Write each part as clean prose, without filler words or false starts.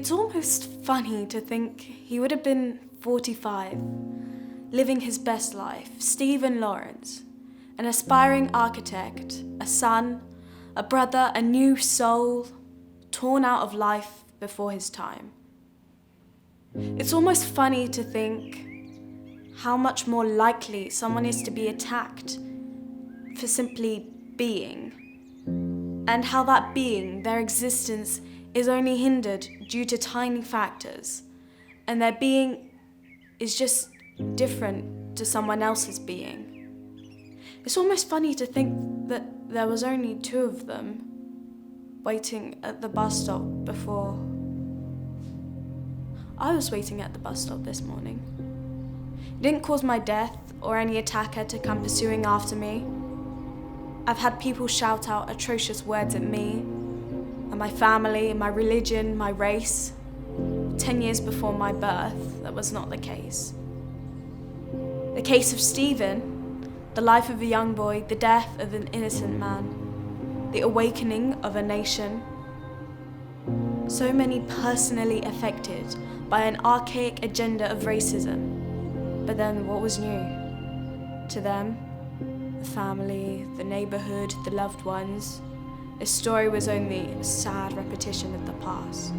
It's almost funny to think he would have been 45, living his best life. Stephen Lawrence, an aspiring architect, a son, a brother, a new soul, torn out of life before his time. It's almost funny to think how much more likely someone is to be attacked for simply being, and how that being, their existence, is only hindered due to tiny factors, and their being is just different to someone else's being. It's almost funny to think that there was only two of them waiting at the bus stop before. I was waiting at the bus stop this morning. It didn't cause my death or any attacker to come pursuing after me. I've had people shout out atrocious words at me, and my family, and my religion, my race. 10 years before my birth, that was not the case. The case of Stephen, the life of a young boy, the death of an innocent man, the awakening of a nation. So many personally affected by an archaic agenda of racism. But then what was new? To them, the family, the neighborhood, the loved ones, this story was only a sad repetition of the past.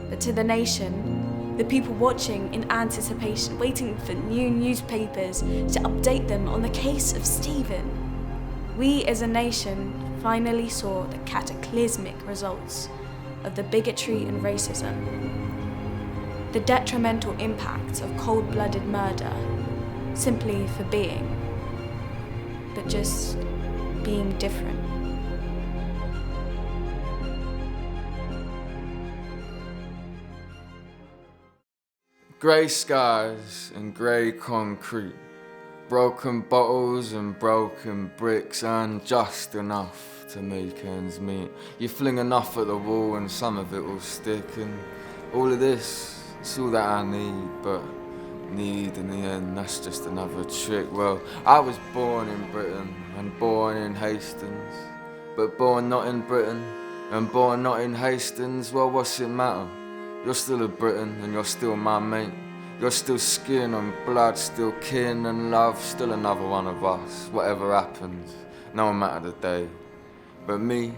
But to the nation, the people watching in anticipation, waiting for new newspapers to update them on the case of Stephen, we as a nation finally saw the cataclysmic results of the bigotry and racism, the detrimental impacts of cold-blooded murder simply for being, but just being different. Grey skies and grey concrete, broken bottles and broken bricks earn just enough to make ends meet. You fling enough at the wall and some of it will stick, and all of this, it's all that I need, but need in the end, that's just another trick. Well, I was born in Britain and born in Hastings, but born not in Britain and born not in Hastings. Well, what's it matter? You're still a Briton and you're still my mate. You're still skin and blood, still kin and love, still another one of us. Whatever happens, no matter the day. But me,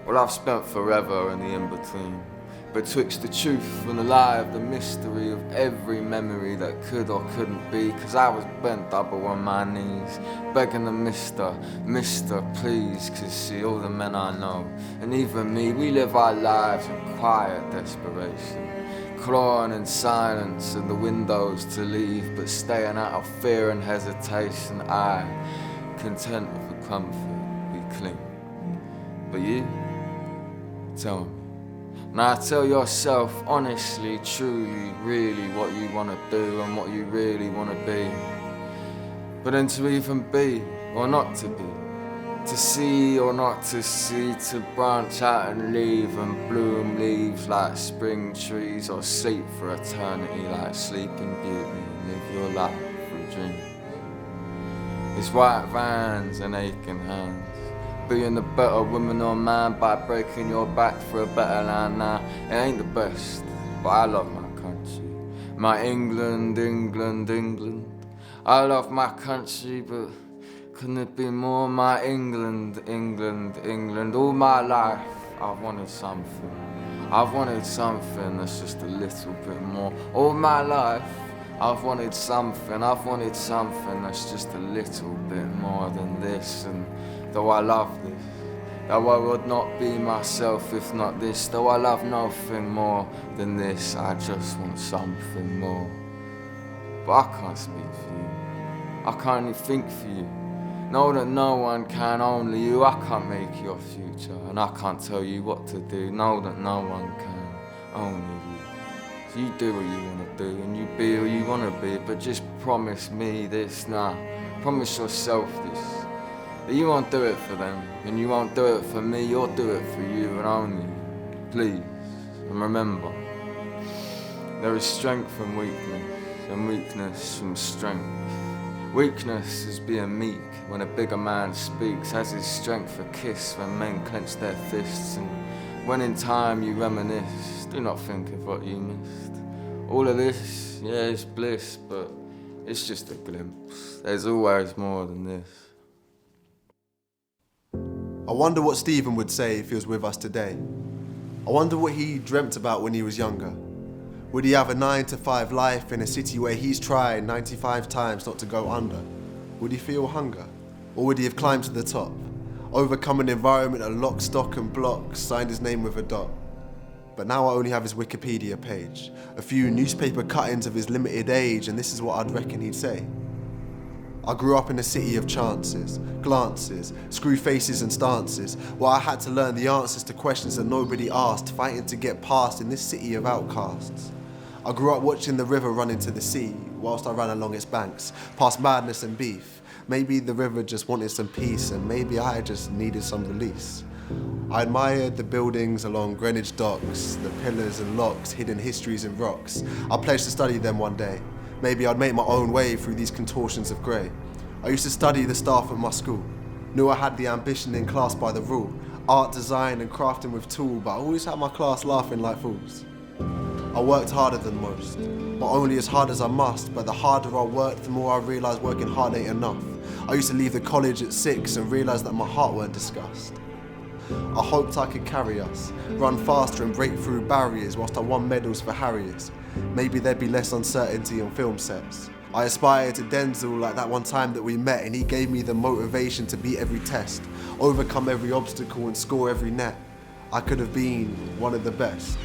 well, I've spent forever in the in-between, betwixt the truth and the lie of the mystery of every memory that could or couldn't be. 'Cause I was bent double on my knees, begging the mister, please. 'Cause see, all the men I know, and even me, we live our lives in quiet desperation, clawing in silence and the windows to leave, but staying out of fear and hesitation. I, content with the comfort we cling. But you, tell me. Now tell yourself honestly, truly, really what you want to do and what you really want to be. But then to even be or not to be, to see or not to see, to branch out and leave and bloom leaves like spring trees, or sleep for eternity like sleeping beauty and live your life through dreams. It's white vans and aching hands, being a better woman or man by breaking your back for a better land. Now, it ain't the best, but I love my country. My England, England, England. I love my country, but couldn't it be more my England, England, England? All my life, I've wanted something. I've wanted something that's just a little bit more. All my life, I've wanted something that's just a little bit more than this. And though I love this, though I would not be myself if not this, though I love nothing more than this, I just want something more. But I can't speak for you, I can't even think for you. Know that no one can, only you. I can't make your future, and I can't tell you what to do. Know that no one can, only you. So you do what you want to do, and you be who you want to be, but just promise me this now. Promise yourself this. That you won't do it for them, and you won't do it for me, you'll do it for you and only you. Please, and remember, there is strength from weakness, and weakness from strength. Weakness is being meek when a bigger man speaks, has his strength for kiss when men clench their fists, and When in time you reminisce, do not think of what you missed. All of this, yeah, it's bliss, but it's just a glimpse. There's always more than this. I wonder what Stephen would say if he was with us today. I wonder what he dreamt about when he was younger. Would he have a 9-to-5 life in a city where he's tried 95 times not to go under? Would he feel hunger? Or would he have climbed to the top, overcome an environment of lock, stock and blocks, signed his name with a dot? But now I only have his Wikipedia page, a few newspaper cuttings of his limited age, and this is what I'd reckon he'd say. I grew up in a city of chances, glances, screw faces and stances, where I had to learn the answers to questions that nobody asked, fighting to get past in this city of outcasts. I grew up watching the river run into the sea, whilst I ran along its banks, past madness and beef. Maybe the river just wanted some peace, and maybe I just needed some release. I admired the buildings along Greenwich docks, the pillars and locks, hidden histories in rocks. I pledged to study them one day. Maybe I'd make my own way through these contortions of grey. I used to study the staff at my school. Knew I had the ambition in class by the rule. Art, design and crafting with tool, but I always had my class laughing like fools. I worked harder than most, not only as hard as I must, but the harder I worked, the more I realised working hard ain't enough. I used to leave the college at 6 and realised that my heart weren't discussed. I hoped I could carry us, run faster and break through barriers whilst I won medals for Harriers. Maybe there'd be less uncertainty on film sets. I aspired to Denzel like that one time that we met, and he gave me the motivation to beat every test, overcome every obstacle and score every net. I could have been one of the best.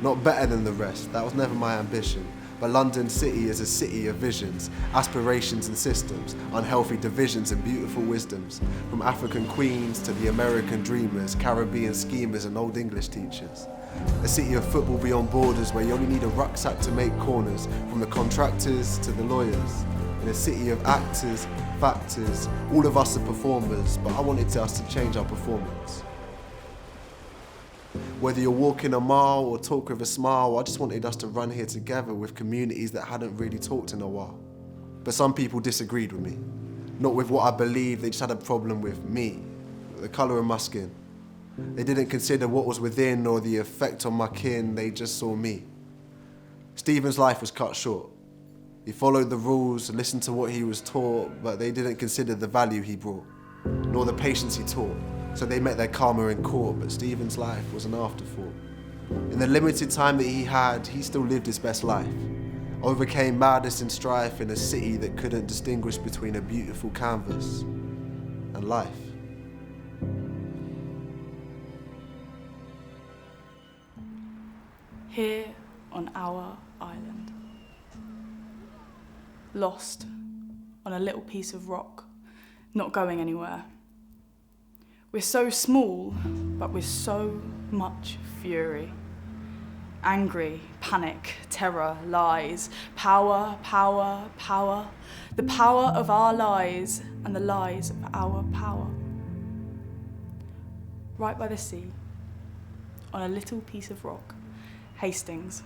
Not better than the rest, that was never my ambition. But London City is a city of visions, aspirations and systems, unhealthy divisions and beautiful wisdoms. From African queens to the American dreamers, Caribbean schemers and old English teachers. A city of football beyond borders where you only need a rucksack to make corners, from the contractors to the lawyers. In a city of actors, factors, all of us are performers, but I wanted us to change our performance. Whether you're walking a mile or talk with a smile, I just wanted us to run here together with communities that hadn't really talked in a while. But some people disagreed with me. Not with what I believed, they just had a problem with me, the colour of my skin. They didn't consider what was within or the effect on my kin, they just saw me. Stephen's life was cut short. He followed the rules, listened to what he was taught, but they didn't consider the value he brought, nor the patience he taught. So they met their karma in court, but Stephen's life was an afterthought. In the limited time that he had, he still lived his best life. Overcame madness and strife in a city that couldn't distinguish between a beautiful canvas and life. Here on our island, lost on a little piece of rock, not going anywhere. We're so small, but with so much fury. Angry, panic, terror, lies, power, power, power. The power of our lies and the lies of our power. Right by the sea, on a little piece of rock, Hastings.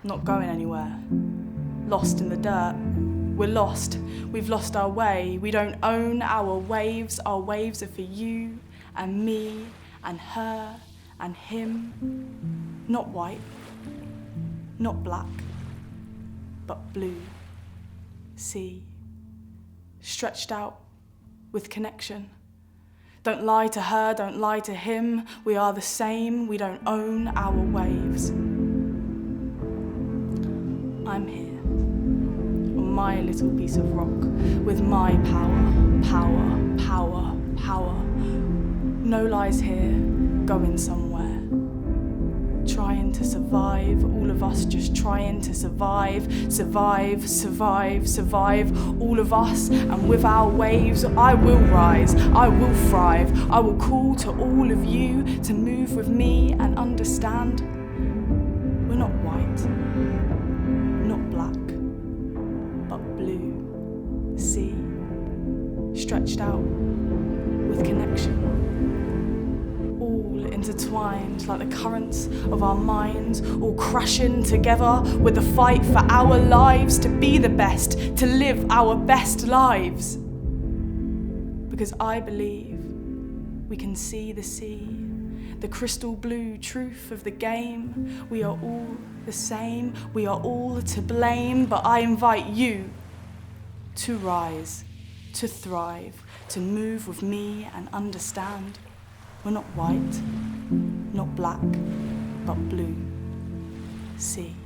Not going anywhere. Lost in the dirt. We're lost. We've lost our way. We don't own our waves. Our waves are for you and me and her and him. Not white, not black, but blue. Sea. Stretched out with connection. Don't lie to her, don't lie to him. We are the same. We don't own our waves. I'm here. My little piece of rock, with my power, power, power, power. No lies here, going somewhere. Trying to survive, all of us just trying to survive, survive, survive, survive, all of us, and with our waves, I will rise, I will thrive, I will call to all of you to move with me and understand. We're not white, not black, blue, sea, stretched out with connection, all intertwined like the currents of our minds, all crashing together with the fight for our lives, to be the best, to live our best lives. Because I believe we can see the sea the crystal blue truth of the game. We are all the same, we are all to blame, but I invite you to rise, to thrive, to move with me and understand. We're not white, not black, but blue. See.